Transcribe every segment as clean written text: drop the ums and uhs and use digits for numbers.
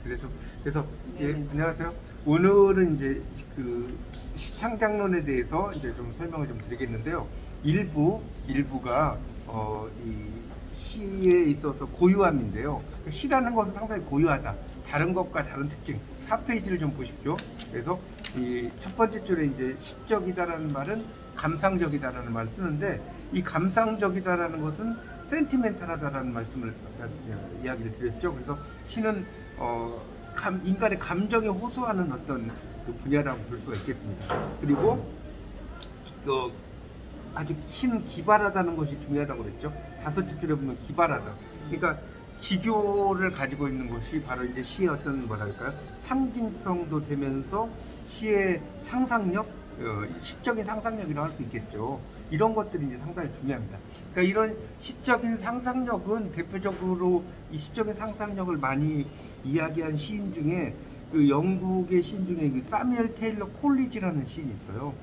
그래서 예, 안녕하세요. 오늘은 이제 그 시창작론에 대해서 이제 좀 설명을 좀 드리겠는데요. 일부가 이 시에 있어서 고유함인데요. 시라는 것은 상당히 고유하다. 다른 것과 다른 특징. 4페이지를 좀 보십시오. 그래서 이 첫 번째 줄에 이제 시적이다라는 말은 감상적이다라는 말을 쓰는데, 이 감상적이다라는 것은 센티멘탈하다라는 말씀을 이야기를 드렸죠. 그래서 시는 인간의 감정에 호소하는 어떤 그 분야라고 볼 수가 있겠습니다. 그리고 아주 시는 기발하다는 것이 중요하다고 그랬죠. 다섯째 줄에 보면 기발하다. 그러니까 기교를 가지고 있는 것이 바로 이제 시의 어떤 뭐랄까요, 상징성도 되면서 시의 상상력, 시적인 상상력이라고 할 수 있겠죠. 이런 것들이 이제 상당히 중요합니다. 그러니까 이런 시적인 상상력은 대표적으로 이 시적인 상상력을 많이 이야기한 시인 중에 그 영국의 시인 중에 그 사뮤엘 테일러 콜리지라는 시인이 있어요.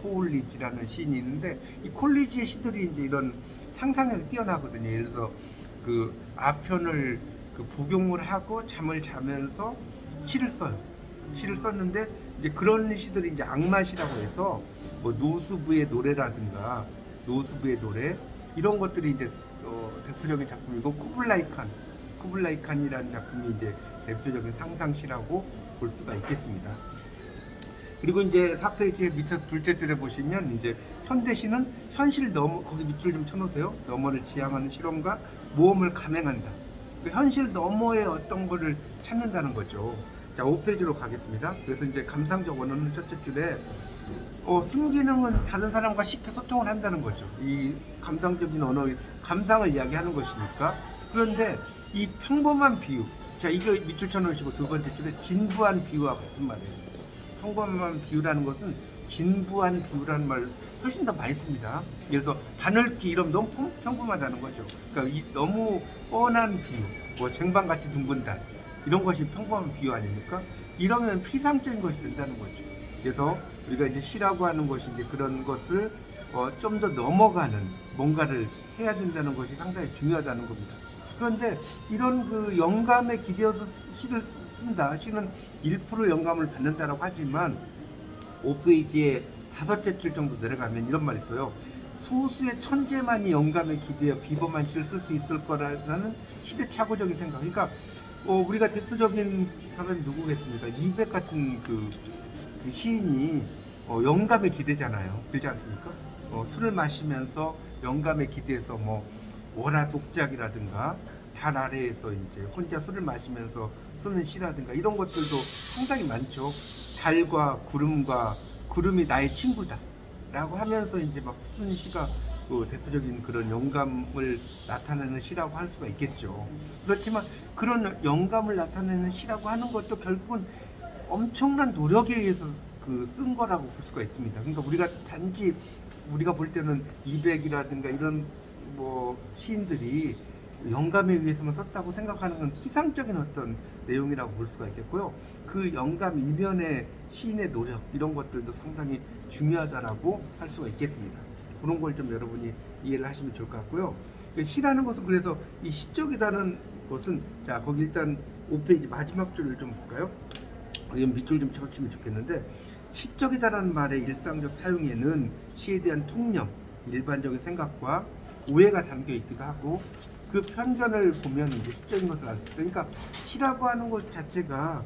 콜리지라는 시인이 있는데, 이 콜리지의 시들이 이제 이런 상상력이 뛰어나거든요. 예를 들어서 그 아편을 그 복용을 하고 잠을 자면서 시를 써요. 시를 썼는데 이제 그런 시들이 이제 악마시라고 해서 뭐 노스부의 노래라든가 노스부의 노래 이런 것들이 이제 대표적인 작품이고, 쿠블라이 칸이라는 작품이 이제 대표적인 상상시라고 볼 수가 있겠습니다. 그리고 이제 4페이지의 밑에 둘째 줄에 보시면 이제 현대시는 현실 거기 밑줄 좀 쳐놓으세요. 너머를 지향하는 실험과 모험을 감행한다. 그 현실 너머의 어떤 거를 찾는다는 거죠. 자, 5페이지로 가겠습니다. 그래서 이제 감상적 원어는 첫째 줄에 순기능은 다른 사람과 쉽게 소통을 한다는 거죠. 이 감상적인 언어의 감상을 이야기하는 것이니까. 그런데 이 평범한 비유, 자, 이거 밑줄 쳐놓으시고 두 번째 줄에 진부한 비유와 같은 말이에요. 평범한 비유라는 것은 진부한 비유라는 말 훨씬 더 많이 씁니다. 예를 들어서 바늘기 이러면 너무 평범하다는 거죠. 그러니까 너무 뻔한 비유, 뭐 쟁반같이 둥근 달 이런 것이 평범한 비유 아닙니까? 이러면 피상적인 것이 된다는 거죠. 그래서 우리가 이제 시라고 하는 것이 이제 그런 것을 좀 더 넘어가는 뭔가를 해야 된다는 것이 상당히 중요하다는 겁니다. 그런데 이런 그 영감에 기대어서 시를 쓴다. 시는 1% 영감을 받는다라고 하지만 5페이지에 다섯째 줄 정도 내려가면 이런 말이 있어요. 소수의 천재만이 영감에 기대어 비범한 시를 쓸 수 있을 거라는 시대착오적인 생각. 그러니까 우리가 대표적인 사람이 누구겠습니까? 이백 같은 그 시인이 영감에 기대잖아요. 그렇지 않습니까? 술을 마시면서 영감에 기대해서 뭐 월화 독작이라든가 달 아래에서 이제 혼자 술을 마시면서 쓰는 시라든가 이런 것들도 상당히 많죠. 달과 구름이 나의 친구다 라고 하면서 이제 막 쓰는 시가 대표적인 그런 영감을 나타내는 시라고 할 수가 있겠죠. 그렇지만 그런 영감을 나타내는 시라고 하는 것도 결국은 엄청난 노력에 의해서 쓴 거라고 볼 수가 있습니다. 그러니까 우리가 단지 우리가 볼 때는 이백이라든가 이런 뭐 시인들이 영감에 의해서만 썼다고 생각하는 건 피상적인 어떤 내용이라고 볼 수가 있겠고요. 그 영감 이면의 시인의 노력 이런 것들도 상당히 중요하다라고 할 수가 있겠습니다. 그런 걸 좀 여러분이 이해를 하시면 좋을 것 같고요. 시라는 것은 그래서 이 시적이라는 것은, 자, 거기 일단 5페이지 마지막 줄을 좀 볼까요? 여기 밑줄 좀 쳐주시면 좋겠는데, 시적이다라는 말의 일상적 사용에는 시에 대한 통념, 일반적인 생각과 오해가 담겨 있기도 하고, 그 편견을 보면 이제 시적인 것을 알 수 있어요. 그러니까 시라고 하는 것 자체가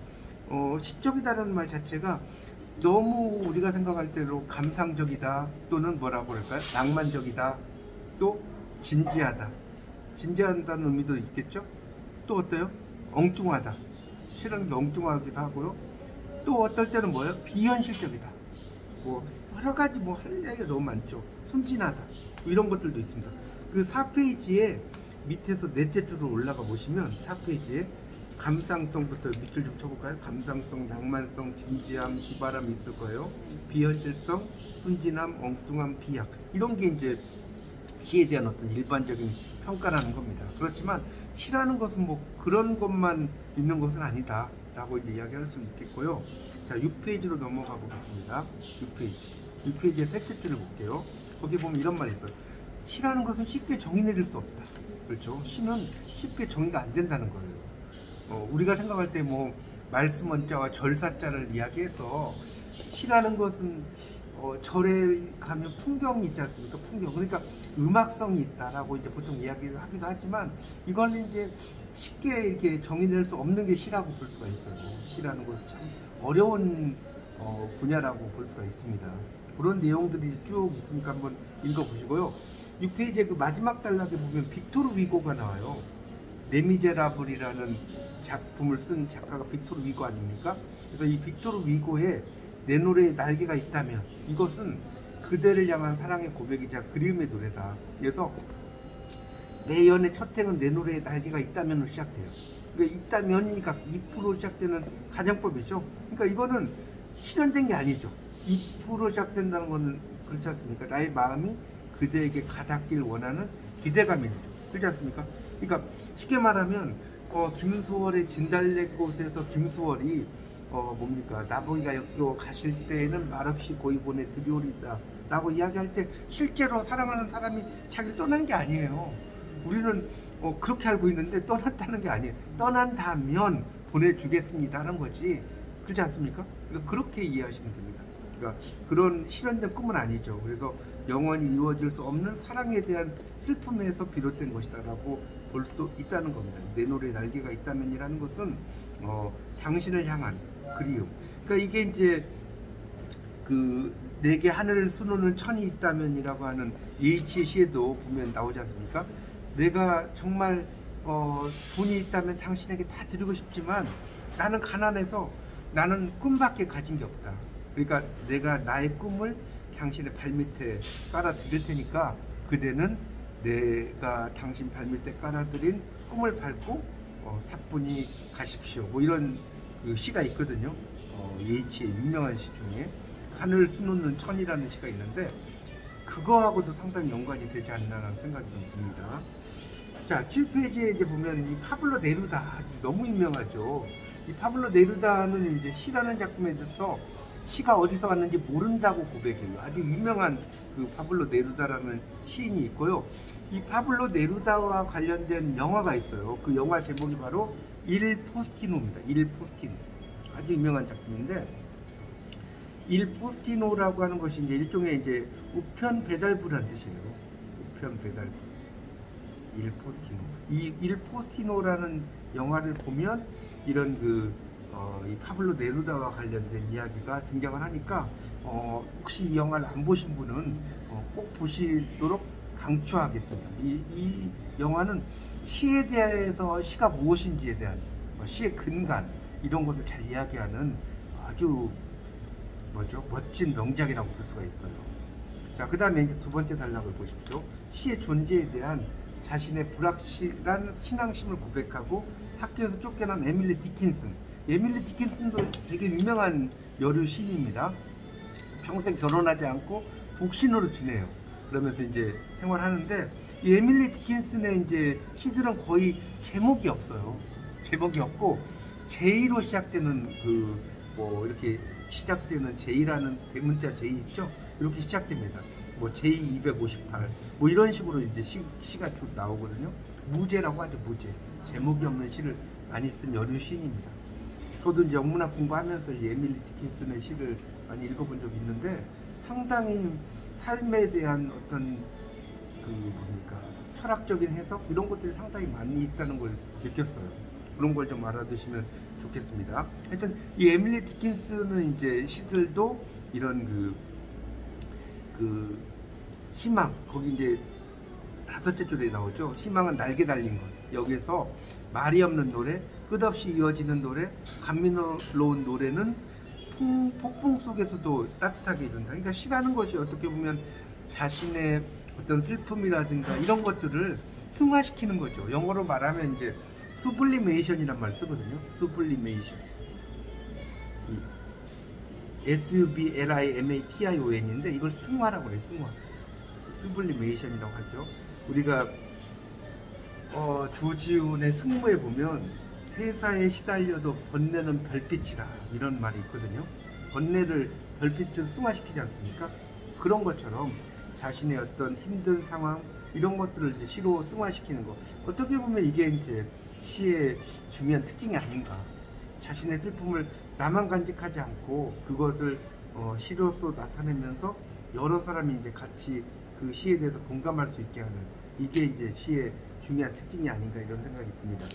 시적이다라는 말 자체가 너무 우리가 생각할 때로 감상적이다, 또는 뭐라고 할까요? 낭만적이다, 또 진지하다. 진지하다는 의미도 있겠죠? 또 어때요? 엉뚱하다. 시라는 게 엉뚱하기도 하고요. 또 어떨 때는 뭐예요? 비현실적이다. 뭐 여러 가지 뭐 할 얘기가 너무 많죠. 순진하다. 뭐 이런 것들도 있습니다. 그 4페이지에 밑에서 넷째 줄로 올라가 보시면 4페이지에 감상성부터 밑줄 좀 쳐볼까요? 감상성, 낭만성, 진지함, 기발함이 있을 거예요. 비현실성, 순진함, 엉뚱함, 비약 이런 게 이제 시에 대한 어떤 일반적인 평가라는 겁니다. 그렇지만 시라는 것은 뭐 그런 것만 있는 것은 아니다 라고 이제 이야기할 수 있겠고요. 자, 6페이지로 넘어가 보겠습니다. 6페이지의 셋째 줄을 볼게요. 거기 보면 이런 말이 있어요. 시라는 것은 쉽게 정의 내릴 수 없다. 그렇죠? 시는 쉽게 정의가 안 된다는 거예요. 우리가 생각할 때 뭐 말씀 원자와 절사자를 이야기해서 시라는 것은 절에 가면 풍경이 있지 않습니까? 풍경. 그러니까 음악성이 있다라고 이제 보통 이야기를 하기도 하지만 이걸 이제 쉽게 이렇게 정의낼 수 없는 게 시라고 볼 수가 있어요. 시라는 것은 참 어려운 분야라고 볼 수가 있습니다. 그런 내용들이 쭉 있으니까 한번 읽어보시고요. 6페이지의 그 마지막 단락에 보면 빅토르 위고가 나와요. 레미제라블이라는 작품을 쓴 작가가 빅토르 위고 아닙니까? 그래서 이 빅토르 위고에 내 노래에 날개가 있다면 이것은 그대를 향한 사랑의 고백이자 그리움의 노래다. 그래서 내 연의 첫 행은 내 노래에 날개가 있다면으로 시작돼요. 그러니까 있다면이니까 2%로 시작되는 가정법이죠. 그러니까 이거는 실현된 게 아니죠. 2%로 시작된다는 건 그렇지 않습니까? 나의 마음이 그대에게 가닿길 원하는 기대감이죠. 그렇지 않습니까? 그러니까 쉽게 말하면 김수월의 진달래꽃에서 김수월이 뭡니까? 나보기가 역겨 가실 때에는 말없이 고이 보내 드리오리다 라고 이야기할 때 실제로 사랑하는 사람이 자기를 떠난 게 아니에요. 우리는 그렇게 알고 있는데 떠났다는 게 아니에요. 떠난다면 보내주겠습니다 하는 거지. 그렇지 않습니까? 그러니까 그렇게 이해하시면 됩니다. 그러니까 그런 실현된 꿈은 아니죠. 그래서 영원히 이루어질 수 없는 사랑에 대한 슬픔에서 비롯된 것이다 라고 볼 수도 있다는 겁니다. 내 노래에 날개가 있다면이라는 것은 당신을 향한 그리움. 그러니까 이게 이제 그 내게 하늘을 수놓는 천이 있다면이라고 하는 예이치의 시에도 보면 나오지 않습니까? 내가 정말 돈이 있다면 당신에게 다 드리고 싶지만 나는 가난해서 나는 꿈밖에 가진 게 없다. 그러니까 내가 나의 꿈을 당신의 발밑에 깔아드릴 테니까 그대는 내가 당신 발밑에 깔아드린 꿈을 밟고 사뿐히 가십시오. 뭐 이런 그 시가 있거든요. 예이치의 유명한 시 중에 하늘 수놓는 천이라는 시가 있는데 그거하고도 상당히 연관이 되지 않나라는 생각이 좀 듭니다. 자, 7페이지에 이제 보면 이 파블로 네루다 너무 유명하죠. 이 파블로 네루다는 이제 시라는 작품에 대해서 시가 어디서 왔는지 모른다고 고백해요. 아주 유명한 그 파블로 네루다라는 시인이 있고요. 이 파블로 네루다와 관련된 영화가 있어요. 그 영화 제목이 바로 일 포스티노입니다. 일 포스티노. 아주 유명한 작품인데 일 포스티노라고 하는 것이 이제 일종의 이제 우편 배달부란 뜻이에요. 우편 배달부. 일 포스티노. 이 일 포스티노라는 영화를 보면 이런 이 파블로 네루다와 관련된 이야기가 등장을 하니까 혹시 이 영화를 안 보신 분은 꼭 보시도록 강추하겠습니다. 이 영화는 시에 대해서 시가 무엇인지에 대한 시의 근간 이런 것을 잘 이야기하는 아주 멋진 명작이라고 볼 수가 있어요. 자, 그 다음에 이제 두 번째 단락을 보십시오. 시의 존재에 대한 자신의 불확실한 신앙심을 고백하고 학교에서 쫓겨난 에밀리 디킨슨. 에밀리 디킨슨도 되게 유명한 여류 시인입니다. 평생 결혼하지 않고 독신으로 지내요. 그러면서 이제 생활하는데 이 에밀리 디킨슨의 이제 시들은 거의 제목이 없어요. 제목이 없고 J로 시작되는 이렇게 시작되는 J라는 대문자 J 있죠? 이렇게 시작됩니다. 뭐 J258 뭐 이런 식으로 이제 시가 쭉 나오거든요. 무제라고 하죠. 무제. 제목이 없는 시를 많이 쓴 여류 시인입니다. 저도 이제 영문학 공부하면서 에밀리 디킨슨의 시를 많이 읽어본 적이 있는데 상당히 삶에 대한 어떤 철학적인 해석 이런 것들이 상당히 많이 있다는 걸 느꼈어요. 그런 걸 좀 알아두시면 좋겠습니다. 하여튼 이 에밀리 디킨슨은 이제 시들도 이런 희망, 거기 이제 5째 줄에 나오죠. 희망은 날개 달린 것. 여기에서 말이 없는 노래, 끝없이 이어지는 노래, 감미로운 노래는 폭풍 속에서도 따뜻하게 이룬다. 그러니까 시라는 것이 어떻게 보면 자신의 어떤 슬픔이라든가 이런 것들을 승화시키는 거죠. 영어로 말하면 이제 수블리메이션이란 말 쓰거든요. 수블리메이션. SUBLIMATION인데 이걸 승화라고 해요. 승화. 수블리메이션이라고 하죠. 우리가 조지훈의 승무에 보면 세사에 시달려도 번뇌는 별빛이라 이런 말이 있거든요. 번뇌를 별빛으로 승화시키지 않습니까? 그런 것처럼 자신의 어떤 힘든 상황 이런 것들을 이제 시로 승화시키는 거. 어떻게 보면 이게 이제 시의 중요한 특징이 아닌가. 자신의 슬픔을 나만 간직하지 않고 그것을 시로서 나타내면서 여러 사람이 이제 같이 그 시에 대해서 공감할 수 있게 하는, 이게 이제 시의 중요한 특징이 아닌가 이런 생각이 듭니다.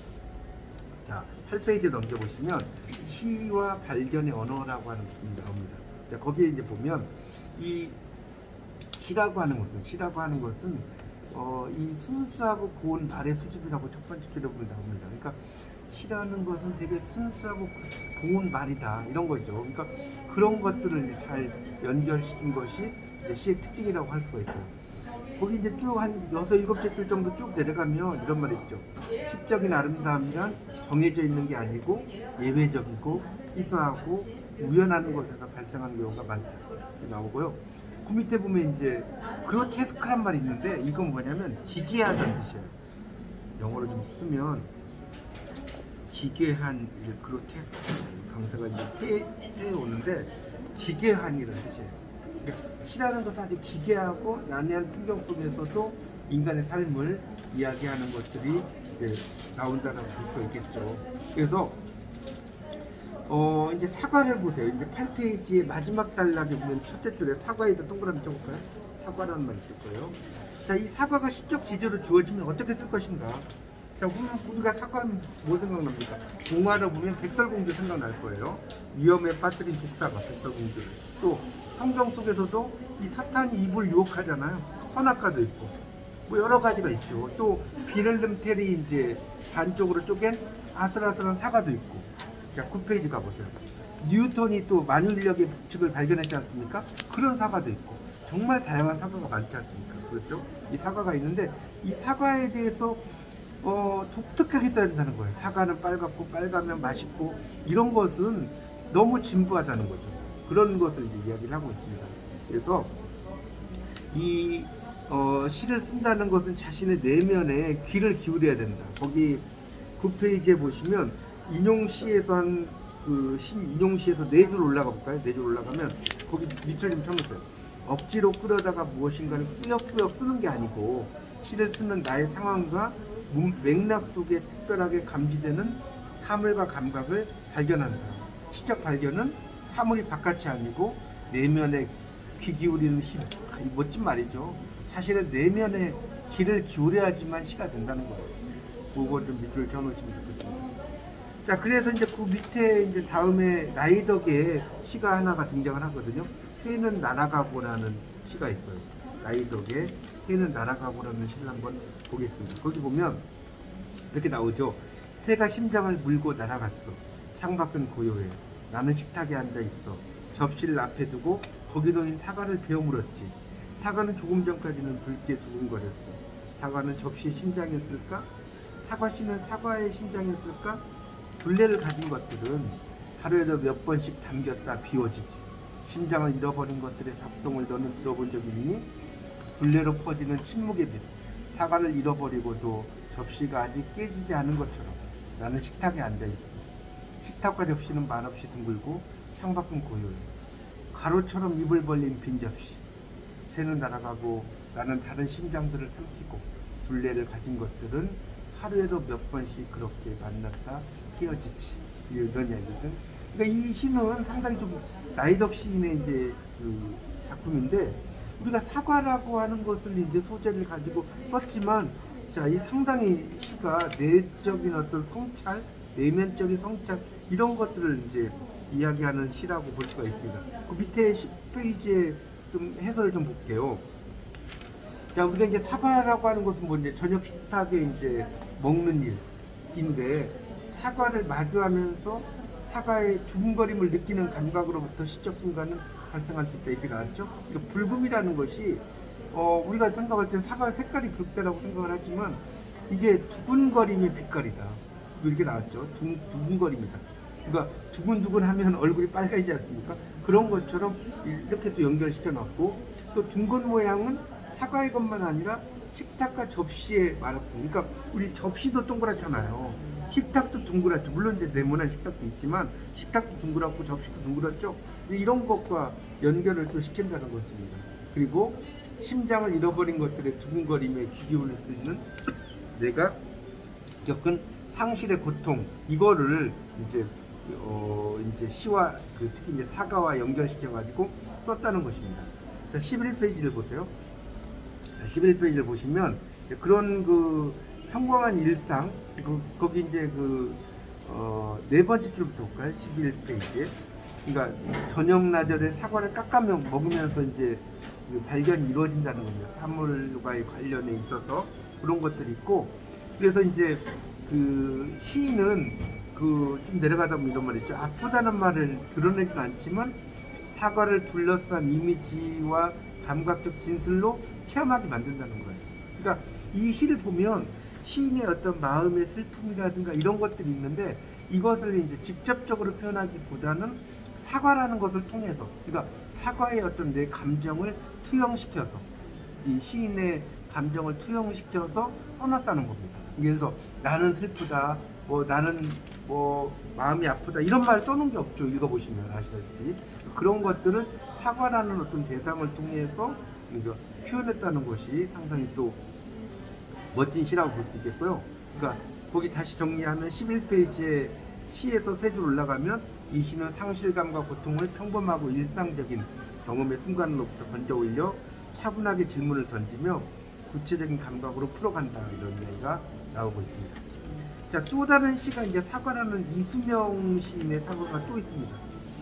자, 8페이지 넘겨보시면 시와 발견의 언어라고 하는 부분이 나옵니다. 자, 거기에 이제 보면 이 시라고 하는 것은 이 순수하고 고운 말의 수집이라고 첫 번째 줄에 보면 나옵니다. 그러니까 시라는 것은 되게 순수하고 고운 말이다 이런 거죠. 그러니까 그런 것들을 잘 연결시킨 것이 이제 시의 특징이라고 할 수가 있어요. 거기 이제 쭉 한 6, 7째 줄 정도 쭉 내려가면 이런 말이 있죠. 시적인 아름다움이란 정해져 있는 게 아니고 예외적이고 희소하고 우연한 곳에서 발생하는 경우가 많다 나오고요. 그 밑에 보면 이제 그로테스크란 말이 있는데 이건 뭐냐면 기괴하다는 뜻이에요. 영어로 좀 쓰면 기괴한, 그로테스크 강사가 이제 태 오는데 기괴한이라는 뜻이에요. 그러니까 시라는 것은 아주 기괴하고 난해한 풍경 속에서도 인간의 삶을 이야기하는 것들이 이제 나온다고 볼 수가 있겠죠. 그래서 이제 사과를 보세요. 이제 8페이지의 마지막 단락에 보면 첫째 줄에 사과에다 동그라미 쳐볼까요? 사과라는 말이 있을 거예요. 자, 이 사과가 시적 제재로 주어지면 어떻게 쓸 것인가? 자, 우리가 사과하면 뭐 생각납니까? 동화를 보면 백설공주 생각날 거예요. 위험에 빠뜨린 독사가 백설공주를. 또 성경 속에서도 이 사탄이 이불 유혹하잖아요. 선악과도 있고 뭐 여러 가지가 있죠. 또 비를름텔이 이제 반쪽으로 쪼갠 아슬아슬한 사과도 있고. 자, 9페이지 가보세요. 뉴턴이 또 만유인력의 법칙을 발견했지 않습니까? 그런 사과도 있고 정말 다양한 사과가 많지 않습니까? 그렇죠? 이 사과가 있는데 이 사과에 대해서 독특하게 써야 된다는 거예요. 사과는 빨갛고 빨가면 맛있고 이런 것은 너무 진부하다는 거죠. 그런 것을 이제 이야기를 하고 있습니다. 그래서 이 시를 쓴다는 것은 자신의 내면에 귀를 기울여야 된다. 거기 9페이지에 보시면 인용시에서 인용시에서 4줄 올라가 볼까요? 4줄 올라가면 거기 밑줄 좀 쳐놓으세요. 억지로 끌어다가 무엇인가를 꾸역꾸역 쓰는 게 아니고 시를 쓰는 나의 상황과 맥락 속에 특별하게 감지되는 사물과 감각을 발견한다. 시적 발견은 사물이 바깥이 아니고 내면에 귀 기울이는 시. 멋진 말이죠. 자신의 내면에 귀를 기울여야지만 시가 된다는 거예요. 그거 좀 밑줄 쳐놓으시면 좋겠습니다. 자, 그래서 이제 그 밑에 이제 다음에 나이덕의 시가 하나가 등장을 하거든요. 새는 날아가고라는 시가 있어요. 나이덕의 새는 날아가고라는 시를 한번 보겠습니다. 거기 보면 이렇게 나오죠. 새가 심장을 물고 날아갔어. 창밖은 고요해. 나는 식탁에 앉아있어. 접시를 앞에 두고 거기 놓인 사과를 베어 물었지. 사과는 조금 전까지는 붉게 두근거렸어. 사과는 접시의 심장이었을까? 사과씨는 사과의 심장이었을까? 둘레를 가진 것들은 하루에도 몇 번씩 담겼다 비워지지. 심장을 잃어버린 것들의 작동을 너는 들어본 적이 있니? 둘레로 퍼지는 침묵의 빛. 사과를 잃어버리고도 접시가 아직 깨지지 않은 것처럼 나는 식탁에 앉아있어. 식탁과 접시는 말없이 둥글고 창밖은 고요해. 가로처럼 입을 벌린 빈 접시. 새는 날아가고 나는 다른 심장들을 삼키고 둘레를 가진 것들은 하루에도 몇 번씩 그렇게 만났다 헤어지지. 이런 이야기거든. 그러니까 이 시는 상당히 좀 나이덕 시인의 이제 그 작품인데 우리가 사과라고 하는 것을 이제 소재를 가지고 썼지만 자, 이 상당히 시가 내적인 어떤 성찰, 내면적인 성찰 이런 것들을 이제 이야기하는 시라고 볼 수가 있습니다. 그 밑에 10페이지에 좀 해설을 좀 볼게요. 자, 우리가 이제 사과라고 하는 것은 뭐 이제 저녁 식탁에 이제 먹는 일인데 사과를 마주하면서 사과의 두근거림을 느끼는 감각으로부터 시적 순간은 발생할 수 있다 이렇게 나왔죠. 그러니까 불금이라는 것이 우리가 생각할 때 사과 색깔이 붉다라고 생각을 하지만 이게 두근거림의 빛깔이다 이렇게 나왔죠. 두근거림이다. 그러니까 두근두근 하면 얼굴이 빨개지지 않습니까? 그런 것처럼 이렇게 또 연결시켜 놨고 또 둥근 모양은 사과의 것만 아니라 식탁과 접시에 말았습니다. 그러니까 우리 접시도 동그랗잖아요. 식탁도 둥그랗죠. 물론 이제 네모난 식탁도 있지만 식탁도 둥그랗고 접시도 둥그랗죠. 이런 것과 연결을 또 시킨다는 것입니다. 그리고 심장을 잃어버린 것들의 두근거림에 귀 기울일 수 있는 내가 겪은 상실의 고통 이거를 이제 이제 시와 특히 이제 사과와 연결시켜 가지고 썼다는 것입니다. 자, 11페이지를 보세요. 11페이지를 보시면 그런 평범한 일상 거기 이제 네 번째 줄부터 볼까요? 11페이지에 그러니까 저녁 나절에 사과를 깎아 먹으면서 이제 발견이 이루어진다는 겁니다. 사물과의 관련에 있어서 그런 것들이 있고, 그래서 이제 시인은 좀 내려가다 보면 이런 말 있죠. 아프다는 말을 드러내진 않지만 사과를 둘러싼 이미지와 감각적 진술로 체험하게 만든다는 거예요. 그러니까 이 시를 보면 시인의 어떤 마음의 슬픔이라든가 이런 것들이 있는데 이것을 이제 직접적으로 표현하기보다는 사과라는 것을 통해서, 그러니까 사과의 어떤 내 감정을 투영시켜서 이 시인의 감정을 투영시켜서 써놨다는 겁니다. 그래서 나는 슬프다, 나는 마음이 아프다 이런 말 써놓은 게 없죠. 읽어보시면 아시다시피 그런 것들을 사과라는 어떤 대상을 통해서 표현했다는 것이 상당히 또 멋진 시라고 볼 수 있겠고요. 그러니까 거기 다시 정리하면 11페이지에 시에서 세 줄 올라가면 이 시는 상실감과 고통을 평범하고 일상적인 경험의 순간으로부터 건져 올려 차분하게 질문을 던지며 구체적인 감각으로 풀어간다, 이런 이야기가 나오고 있습니다. 자, 또 다른 시가 이제 사과라는 이수명 시인의 사과가 또 있습니다.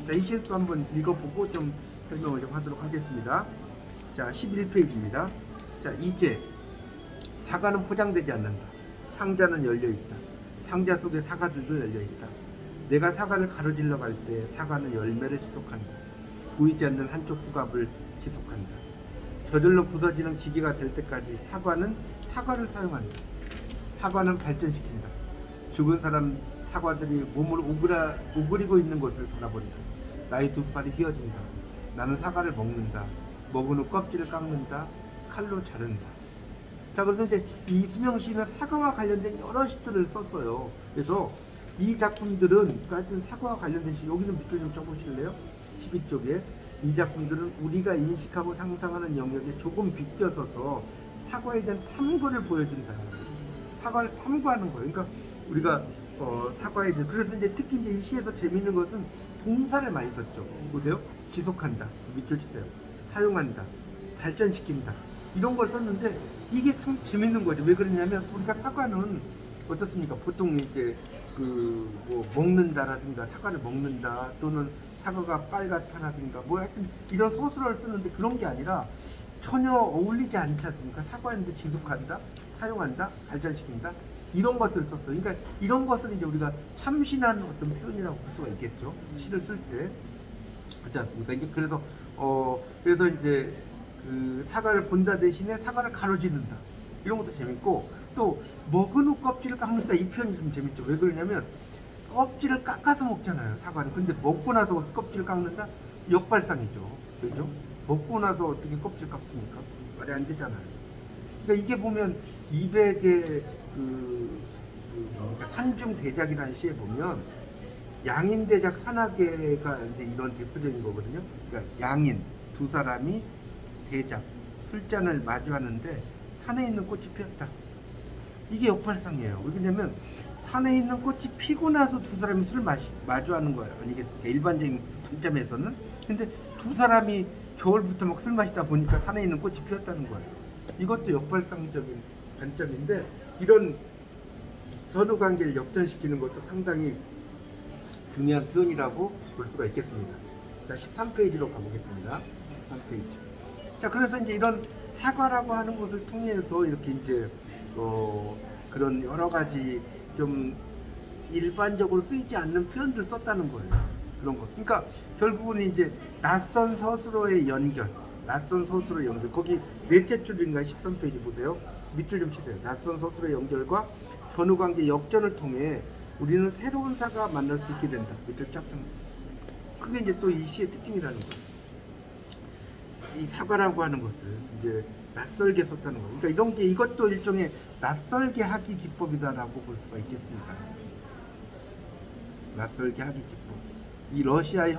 자, 이 시를 또 한번 읽어보고 좀 설명을 좀 하도록 하겠습니다. 자, 11페이지입니다. 자, 이제 사과는 포장되지 않는다. 상자는 열려있다. 상자 속에 사과들도 열려있다. 내가 사과를 가로질러 갈 때 사과는 열매를 지속한다. 보이지 않는 한쪽 수갑을 지속한다. 저절로 부서지는 기계가 될 때까지 사과는 사과를 사용한다. 사과는 발전시킨다. 죽은 사람 사과들이 몸을 오그리고 있는 것을 바라본다. 나의 두 팔이 휘어진다. 나는 사과를 먹는다. 먹은 후 껍질을 깎는다. 칼로 자른다. 자, 그래서 이제 이수명 씨는 사과와 관련된 여러 시들을 썼어요. 그래서 이 작품들은 하여튼 사과와 관련된 시, 여기는 밑줄 좀 쳐보실래요? 12쪽에 이 작품들은 우리가 인식하고 상상하는 영역에 조금 비껴서서 사과에 대한 탐구를 보여준다. 사과를 탐구하는 거예요. 그러니까 우리가 사과에 대해, 그래서 이제 특히 이제 이 시에서 재밌는 것은 동사를 많이 썼죠. 보세요. 지속한다. 밑줄 치세요. 사용한다. 발전시킨다. 이런 걸 썼는데 이게 참 재밌는 거죠. 왜 그러냐면 우리가 사과는 어떻습니까? 보통 이제 먹는다라든가 사과를 먹는다, 또는 사과가 빨갛다라든가 하여튼 이런 서술어를 쓰는데 그런 게 아니라 전혀 어울리지 않지 않습니까? 사과인데 지속한다, 사용한다, 발전시킨다, 이런 것을 썼어요. 그러니까 이런 것을 이제 우리가 참신한 어떤 표현이라고 볼 수가 있겠죠. 시를 쓸 때. 그렇지 않습니까? 이제 그래서 이제 사과를 본다 대신에 사과를 가로지른다. 이런 것도 재밌고, 또 먹은 후 껍질을 깎는다, 이 표현이 좀 재밌죠. 왜 그러냐면 껍질을 깎아서 먹잖아요, 사과는. 근데 먹고 나서 껍질을 깎는다? 역발상이죠. 그렇죠? 먹고 나서 어떻게 껍질 깎습니까? 말이 안 되잖아요. 그러니까 이게 보면 이백의 산중대작이라는 시에 보면 양인대작 산악회가 이제 이런 대표적인 거거든요. 그러니까 양인 두 사람이 대작 술잔을 마주하는데 산에 있는 꽃이 피었다. 이게 역발상이에요. 왜냐면 산에 있는 꽃이 피고 나서 두 사람이 술을 마주하는 거예요. 아니겠습니까? 일반적인 관점에서는. 근데 두 사람이 겨울부터 막 술 마시다 보니까 산에 있는 꽃이 피었다는 거예요. 이것도 역발상적인 관점인데, 이런 선후 관계를 역전시키는 것도 상당히 중요한 표현이라고 볼 수가 있겠습니다. 자, 13페이지로 가보겠습니다. 13페이지. 자, 그래서 이제 이런 사과라고 하는 것을 통해서 이렇게 이제 그런 여러 가지 좀 일반적으로 쓰이지 않는 표현들 썼다는 거예요. 그런 거. 그러니까 결국은 이제 낯선 서술어의 연결, 거기 넷째 줄인가 13페이지 보세요. 밑줄 좀 치세요. 낯선 서술어의 연결과 전후관계 역전을 통해 우리는 새로운 사가 만날 수 있게 된다. 밑줄 쫙 좀. 그게 이제 또 이 시의 특징이라는 거예요. 이 사과라고 하는 것을 이제 낯설게 썼다는 거예요. 그러니까 이런 게, 이것도 일종의 낯설게 하기 기법이다라고 볼 수가 있겠습니다. 낯설게 하기 기법. 이 러시아의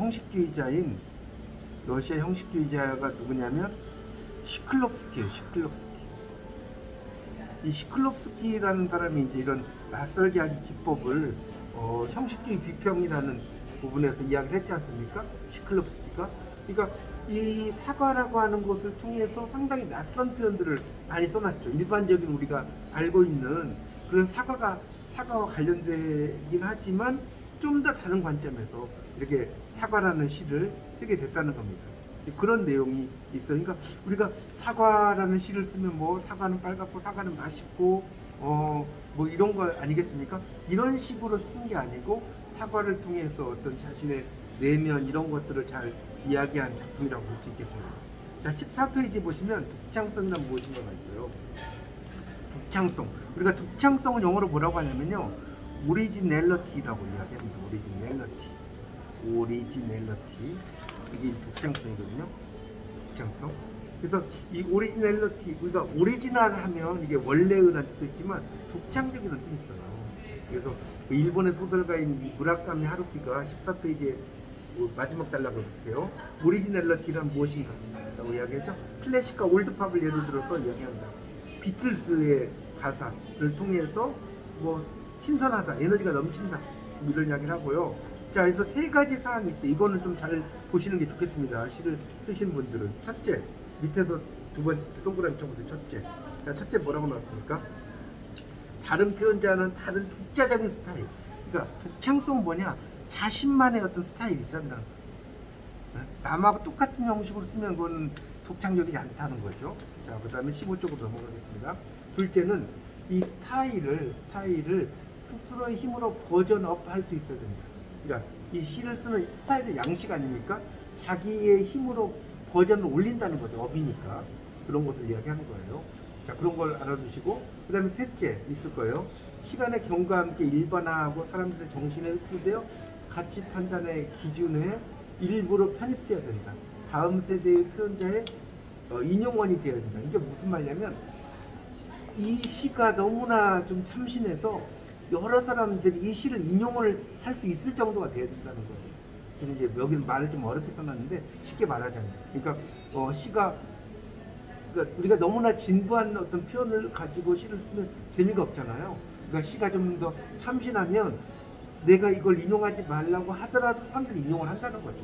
형식주의자가 누구냐면 시클롭스키예요. 시클롭스키. 이 시클롭스키라는 사람이 이제 이런 낯설게 하기 기법을 형식주의 비평이라는 부분에서 이야기를 했지 않습니까? 시클롭스키가. 그러니까 이 사과라고 하는 것을 통해서 상당히 낯선 표현들을 많이 써놨죠. 일반적인 우리가 알고 있는 그런 사과와 관련되긴 하지만 좀 더 다른 관점에서 이렇게 사과라는 시를 쓰게 됐다는 겁니다. 그런 내용이 있어요. 그러니까 우리가 사과라는 시를 쓰면 뭐 사과는 빨갛고 사과는 맛있고 뭐 이런 거 아니겠습니까? 이런 식으로 쓴 게 아니고 사과를 통해서 어떤 자신의 내면 이런 것들을 잘 이야기한 작품이라고 볼 수 있겠습니다. 자, 14페이지 보시면 독창성이란 무엇인가가 있어요. 독창성. 우리가 독창성을 영어로 뭐라고 하냐면요, 오리지넬러티라고 이야기합니다. 오리지넬러티. 이게 독창성이거든요. 독창성. 그래서 이 오리지넬러티, 우리가 오리지널 하면 이게 원래의라는 뜻도 있지만 독창적이라는 뜻이 있어요. 그래서 그 일본의 소설가인 무라카미 하루키가 14페이지에 마지막 단락을 볼게요. 오리지넬러티란 무엇인가 라고 이야기했죠. 클래식과 올드팝을 예로 들어서 이야기한다. 비틀스의 가사를 통해서 뭐 신선하다, 에너지가 넘친다, 이런 이야기를 하고요. 자, 그래서 세 가지 사항이 있대. 이거는 좀 잘 보시는 게 좋겠습니다. 시를 쓰시는 분들은. 첫째, 밑에서 두 번째 동그라미 쳐보세요. 첫째. 자, 첫째 뭐라고 나왔습니까? 다른 표현자는 다른 독자적인 스타일. 그러니까 독창성은 뭐냐? 자신만의 어떤 스타일이 있어야 된다는 거예요. 남하고 똑같은 형식으로 쓰면 그건 독창적이지 않다는 거죠. 자, 그 다음에 15쪽으로 넘어가겠습니다. 둘째는 이 스타일을 스스로의 힘으로 버전업 할 수 있어야 됩니다. 그러니까 이 시를 쓰는 스타일의 양식 아닙니까? 자기의 힘으로 버전을 올린다는 거죠. 업이니까. 그런 것을 이야기하는 거예요. 자, 그런 걸 알아두시고, 그 다음에 셋째 있을 거예요. 시간의 경과 함께 일반화하고 사람들의 정신에 흡수되어 가치 판단의 기준에 일부러 편입되어야 된다. 다음 세대의 표현자의 인용원이 되어야 된다. 이게 무슨 말이냐면, 이 시가 너무나 좀 참신해서 여러 사람들이 이 시를 인용을 할 수 있을 정도가 돼야 된다는 거예요. 그래서 이제 여기는 말을 좀 어렵게 써놨는데 쉽게 말하자면, 그러니까 시가, 그러니까 우리가 너무나 진부한 어떤 표현을 가지고 시를 쓰면 재미가 없잖아요. 그러니까 시가 좀 더 참신하면 내가 이걸 인용하지 말라고 하더라도 사람들이 인용을 한다는 거죠.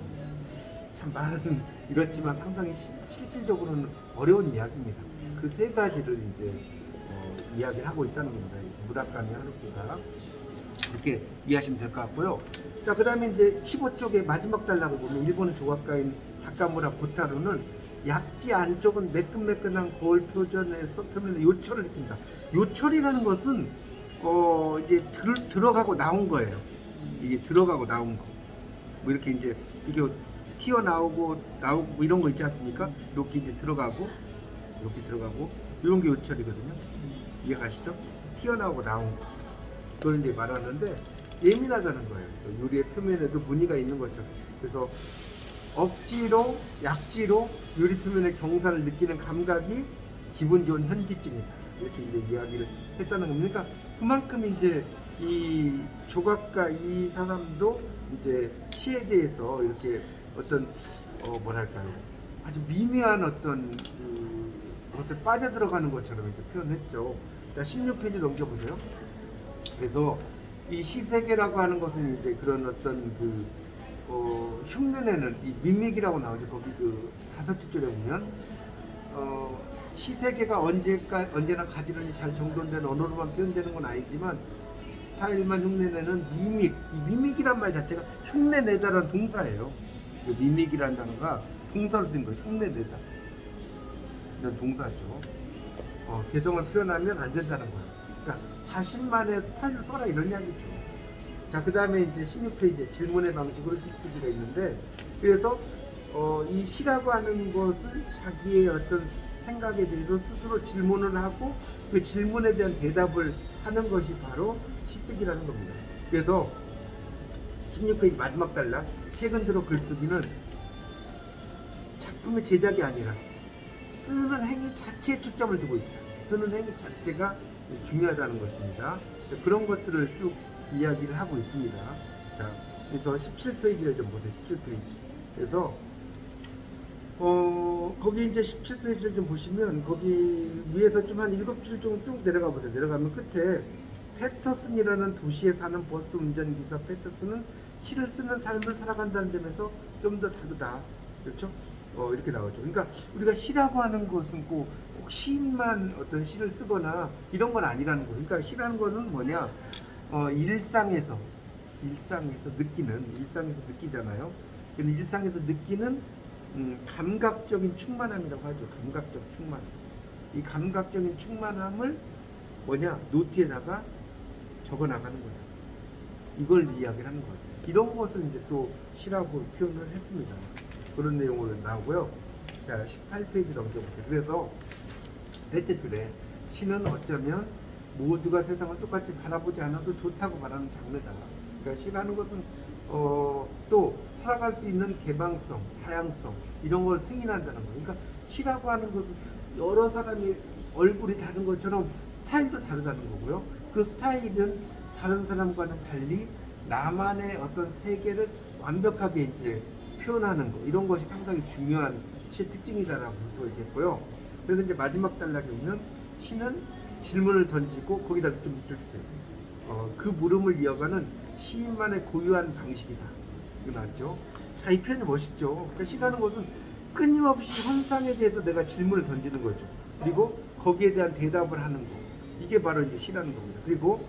참 말은 이렇지만 상당히 실질적으로는 어려운 이야기입니다. 그 세 가지를 이제 이야기를 하고 있다는 겁니다. 무라카미 하루키가. 이렇게 이해하시면 될 것 같고요. 자, 그 다음에 이제 15쪽의 마지막 단락을 보면 일본의 조각가인 다카무라 고타루는 약지 안쪽은 매끈매끈한 거울 표면에서 요철을 느낀다. 요철이라는 것은 이제 들어가고 나온 거예요. 이게 들어가고 나온 거. 뭐 이렇게 이제 이게 튀어나오고 나오고 이런 거 있지 않습니까? 이렇게 이제 들어가고 이런 게 요철이거든요. 이해가시죠? 튀어나오고 나온 거. 그걸 이제 말하는데 예민하다는 거예요. 그래서 유리의 표면에도 무늬가 있는 것처럼. 그래서 억지로, 약지로 유리 표면의 경사를 느끼는 감각이 기분 좋은 현기증이다. 이렇게 이제 이야기를 했다는 겁니다. 그러니까 그만큼 이제 이 조각가 이 사람도 이제 시에 대해서 이렇게 어떤 뭐랄까요, 아주 미묘한 어떤 것에 빠져들어가는 것처럼 이렇게 표현했죠. 자, 16페이지 넘겨보세요. 그래서 이 시세계라고 하는 것은 이제 그런 어떤 흉내내는 이 밋밋이라고 나오죠. 거기 그 5째 줄에 보면 시세계가 언제나 가지런히 잘 정돈된 언어로만 표현되는 건 아니지만 스타일만 흉내내는 미믹. 이 미믹이란 말 자체가 흉내내다라는 동사예요. 그 미믹이라는 단어가 동사로 쓰인 거예요. 흉내내다. 이런 동사죠. 개성을 표현하면 안 된다는 거예요. 그러니까 자신만의 스타일을 써라 이런 이야기죠. 자, 그 다음에 이제 16페이지에 질문의 방식으로 시쓰기가 있는데, 그래서 이 시라고 하는 것을 자기의 어떤 생각에 대해서 스스로 질문을 하고 그 질문에 대한 대답을 하는 것이 바로 시쓰기라는 겁니다. 그래서 16페이지 마지막 단락, 최근 들어 글쓰기는 작품의 제작이 아니라 쓰는 행위 자체에 초점을 두고 있다. 쓰는 행위 자체가 중요하다는 것입니다. 그런 것들을 쭉 이야기를 하고 있습니다. 자, 그래서 17페이지를 좀 보세요. 17페이지. 그래서 거기 이제 17페이지를 좀 보시면 거기 위에서 좀 한 7줄 정도 쭉 내려가 보세요. 내려가면 끝에 패터슨이라는 도시에 사는 버스 운전기사 패터슨은 시를 쓰는 삶을 살아간다는 점에서 좀 더 다르다. 그렇죠? 이렇게 나오죠. 그러니까 우리가 시라고 하는 것은 꼭 시인만 어떤 시를 쓰거나 이런 건 아니라는 거예요. 그러니까 시라는 거는 뭐냐? 일상에서 느끼잖아요. 근데 일상에서 느끼는 감각적인 충만함이라고 하죠. 감각적 충만. 이 감각적인 충만함을 뭐냐? 노트에다가 적어 나가는 거예요. 이걸 이야기를 하는 거예요. 이런 것을 이제 또 시라고 표현을 했습니다. 그런 내용으로 나오고요. 자, 18페이지 넘겨보세요. 그래서 넷째 줄에 시는 어쩌면 모두가 세상을 똑같이 바라보지 않아도 좋다고 말하는 장르다. 그러니까 시라는 것은 또 살아갈 수 있는 개방성, 다양성 이런 걸 승인한다는 거예요. 그러니까 시라고 하는 것은 여러 사람이 얼굴이 다른 것처럼 스타일도 다르다는 거고요. 그 스타일은 다른 사람과는 달리 나만의 어떤 세계를 완벽하게 이제 표현하는 거 이런 것이 상당히 중요한 시의 특징이다라고 볼 수가 있겠고요. 그래서 이제 마지막 단락에 보면 시는 질문을 던지고 거기다 좀 밑줄 쓰세요. 그 물음을 이어가는 시인만의 고유한 방식이다. 이거 맞죠? 자, 이 표현이 멋있죠. 그러니까 시라는 것은 끊임없이 현상에 대해서 내가 질문을 던지는 거죠. 그리고 거기에 대한 대답을 하는 거. 이게 바로 이제 시라는 겁니다. 그리고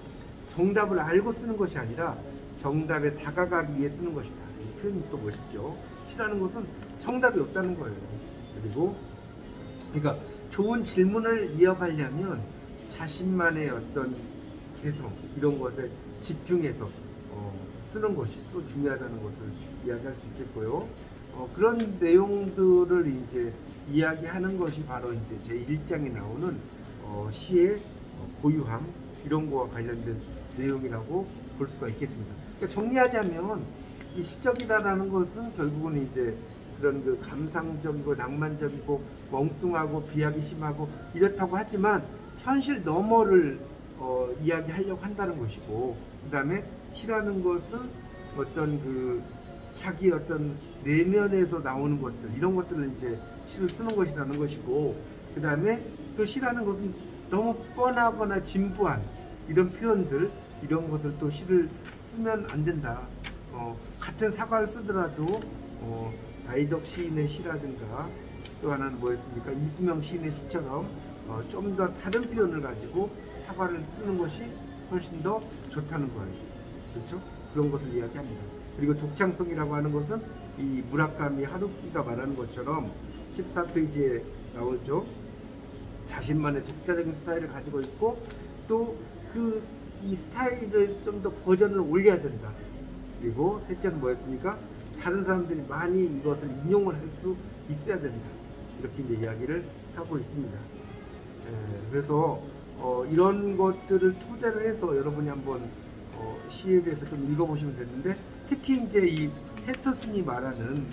정답을 알고 쓰는 것이 아니라 정답에 다가가기 위해 쓰는 것이다. 이 표현이 또 멋있죠. 시라는 것은 정답이 없다는 거예요. 그리고 그러니까 좋은 질문을 이어가려면 자신만의 어떤 개성 이런 것에 집중해서 쓰는 것이 또 중요하다는 것을 이야기할 수 있겠고요. 그런 내용들을 이제 이야기하는 것이 바로 이제 제 1장에 나오는 시의 고유함 이런 거와 관련된 내용이라고 볼 수가 있겠습니다. 그러니까 정리하자면 이 시적이다라는 것은 결국은 이제 그런 그 감상적이고 낭만적이고 멍뚱하고 비약이 심하고 이렇다고 하지만 현실 너머를 이야기하려고 한다는 것이고, 그 다음에 시라는 것은 어떤 그 자기 어떤 내면에서 나오는 것들 이런 것들을 이제 시를 쓰는 것이라는 것이고, 그 다음에 또 시라는 것은 너무 뻔하거나 진부한 이런 표현들 이런 것을 또 시를 쓰면 안 된다. 같은 사과를 쓰더라도 다이덕 시인의 시라든가 또 하나는 뭐였습니까? 이수명 시인의 시처럼 좀 더 다른 표현을 가지고 사과를 쓰는 것이 훨씬 더 좋다는 거예요. 그렇죠? 그런 것을 이야기합니다. 그리고 독창성이라고 하는 것은 이 무라카미 하루키가 말하는 것처럼 14페이지에 나오죠. 자신만의 독자적인 스타일을 가지고 있고 또 이 스타일을 좀 더 버전을 올려야 된다. 그리고 셋째는 뭐였습니까? 다른 사람들이 많이 이것을 인용을 할 수 있어야 된다. 이렇게 이제 이야기를 하고 있습니다. 그래서 이런 것들을 토대로 해서 여러분이 한번 시에 대해서 좀 읽어보시면 되는데, 특히 이제 이 패터슨이 말하는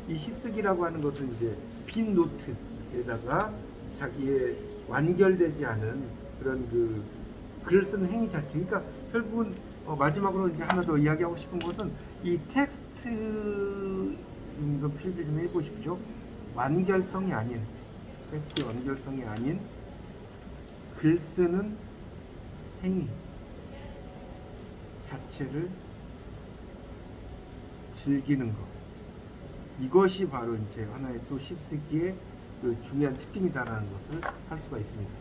이 시쓰기라고 하는 것은 이제 빈 노트에다가 자기의 완결되지 않은 그런 그 글을 쓰는 행위 자체. 그러니까 결국은 마지막으로 이제 하나 더 이야기하고 싶은 것은 이 텍스트 이거 필기 좀 해보십시오. 완결성이 아닌 텍스트 완결성이 아닌 글 쓰는 행위 자체를 즐기는 것, 이것이 바로 이제 하나의 또 시쓰기의 그 중요한 특징이다라는 것을 할 수가 있습니다.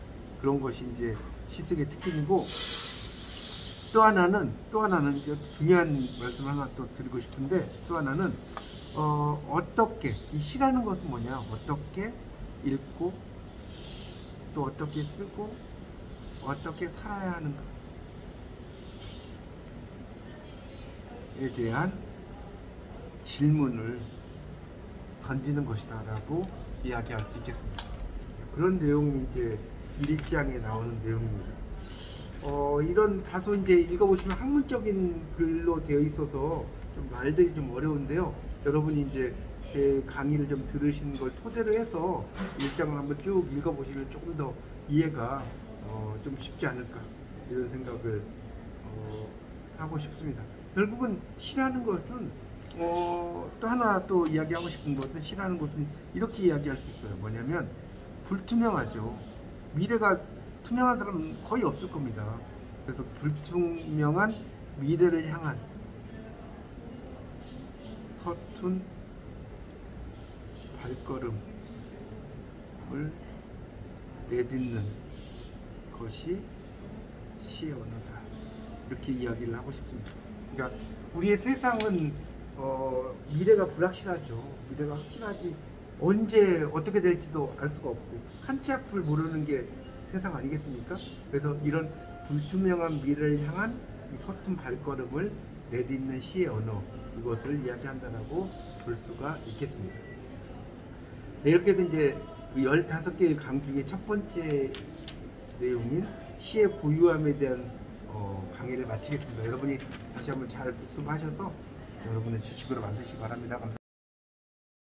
그런 것이 이제 시쓰기의 특징이고, 또 하나는 이제 중요한 말씀 하나 또 드리고 싶은데, 또 하나는 어떻게 이 시라는 것은 뭐냐? 어떻게 읽고 또 어떻게 쓰고 어떻게 살아야 하는가에 대한 질문을 던지는 것이다라고 이야기할 수 있겠습니다. 그런 내용이 이제 1장에 나오는 내용입니다. 이런 다소 이제 읽어보시면 학문적인 글로 되어 있어서 좀 말들이 좀 어려운데요. 여러분이 이제 제 강의를 좀 들으시는 걸 토대로 해서 1장을 한번 쭉 읽어보시면 조금 더 이해가 좀 쉽지 않을까 이런 생각을 하고 싶습니다. 결국은 시라는 것은 또 하나 또 이야기하고 싶은 것은 시라는 것은 이렇게 이야기할 수 있어요. 뭐냐면 불투명하죠. 미래가 투명한 사람은 거의 없을 겁니다. 그래서 불투명한 미래를 향한 서툰 발걸음을 내딛는 것이 시의 언어다. 이렇게 이야기를 하고 싶습니다. 그러니까 우리의 세상은 미래가 불확실하죠. 미래가 확실하지 언제 어떻게 될지도 알 수가 없고 한치 앞을 모르는 게 세상 아니겠습니까? 그래서 이런 불투명한 미래를 향한 이 서툰 발걸음을 내딛는 시의 언어, 이것을 이야기한다라고 볼 수가 있겠습니다. 네, 이렇게 해서 이제 그 15개의 강 중에 첫 번째 내용인 시의 고유함에 대한 강의를 마치겠습니다. 여러분이 다시 한번 잘 복습하셔서 여러분의 지식으로 만드시기 바랍니다. 감사합니다.